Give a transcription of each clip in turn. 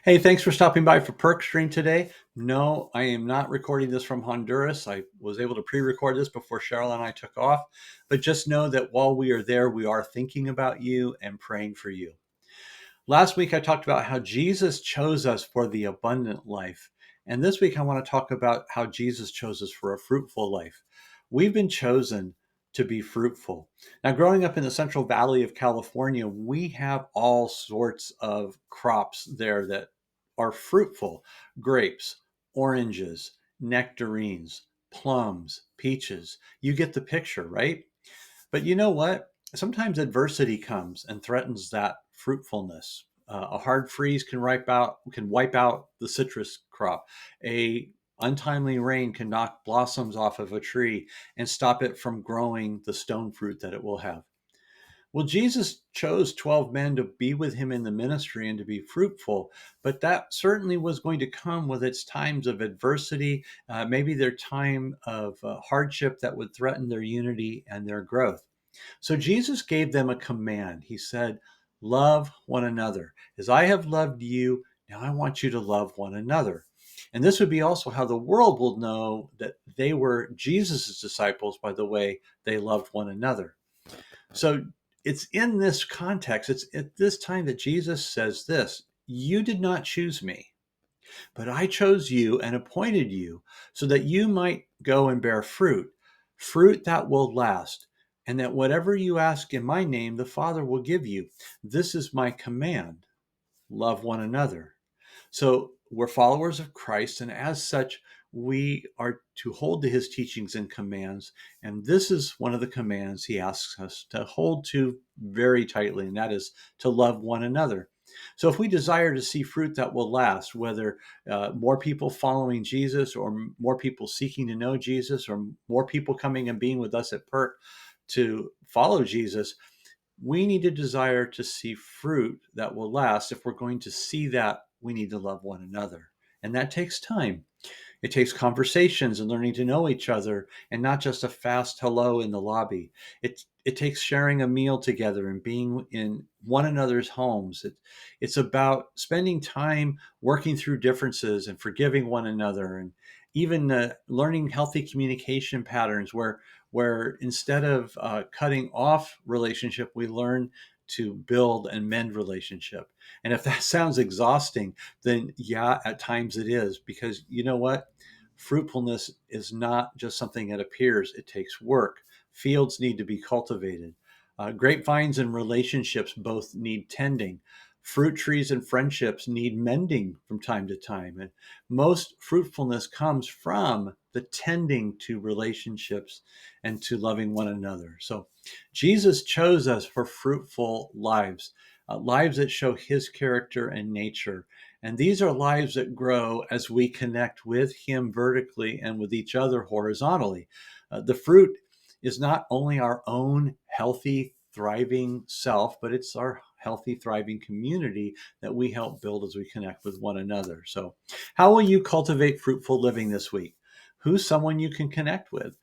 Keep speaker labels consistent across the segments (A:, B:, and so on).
A: Hey, thanks for stopping by for PerkStream today. No, I am not recording this from Honduras. I was able to pre-record this before Cheryl and I took off, but just know that while we are there, we are thinking about you and praying for you. Last week, I talked about how Jesus chose us for the abundant life. And this week, I want to talk about how Jesus chose us for a fruitful life. We've been chosen to be fruitful. Now, growing up in the Central Valley of California, we have all sorts of crops there that are fruitful: grapes, oranges, nectarines, plums, peaches. You get the picture, right? But you know what? Sometimes adversity comes and threatens that fruitfulness. A hard freeze can wipe out the citrus crop. A untimely rain can knock blossoms off of a tree and stop it from growing the stone fruit that it will have. Well, Jesus chose 12 men to be with him in the ministry and to be fruitful, but that certainly was going to come with its times of adversity, maybe their time of hardship that would threaten their unity and their growth. So Jesus gave them a command. He said, love one another. As I have loved you, now I want you to love one another. And this would be also how the world will know that they were Jesus's disciples by the way they loved one another. So it's in this context, it's at this time that Jesus says this: you did not choose me, but I chose you and appointed you so that you might go and bear fruit, fruit that will last, and that whatever you ask in my name, the Father will give you. This is my command: love one another. So we're followers of Christ, and as such, we are to hold to his teachings and commands. And this is one of the commands he asks us to hold to very tightly, and that is to love one another. So if we desire to see fruit that will last, whether more people following Jesus or more people seeking to know Jesus or more people coming and being with us at Perk to follow Jesus, we need to desire to see fruit that will last. If we're going to see that, we need to love one another. And that takes time. It takes conversations and learning to know each other and not just a fast hello in the lobby. It takes sharing a meal together and being in one another's homes. It's about spending time working through differences and forgiving one another, and even learning healthy communication patterns where instead of cutting off relationship, we learn to build and mend relationship. And if that sounds exhausting, then yeah, at times it is, because you know what? Fruitfulness is not just something that appears, it takes work. Fields need to be cultivated. Grapevines and relationships both need tending. Fruit trees and friendships need mending from time to time. And most fruitfulness comes from the tending to relationships and to loving one another. So Jesus chose us for fruitful lives, lives that show his character and nature. And these are lives that grow as we connect with him vertically and with each other horizontally. The fruit is not only our own healthy, thriving self, but it's our healthy, thriving community that we help build as we connect with one another. So, how will you cultivate fruitful living this week? Who's someone you can connect with?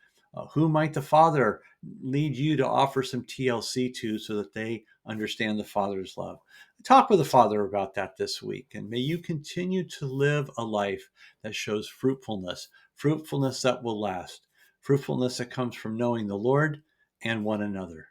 A: Who might the Father lead you to offer some TLC to so that they understand the Father's love? Talk with the Father about that this week, and may you continue to live a life that shows fruitfulness, fruitfulness that will last, fruitfulness that comes from knowing the Lord and one another.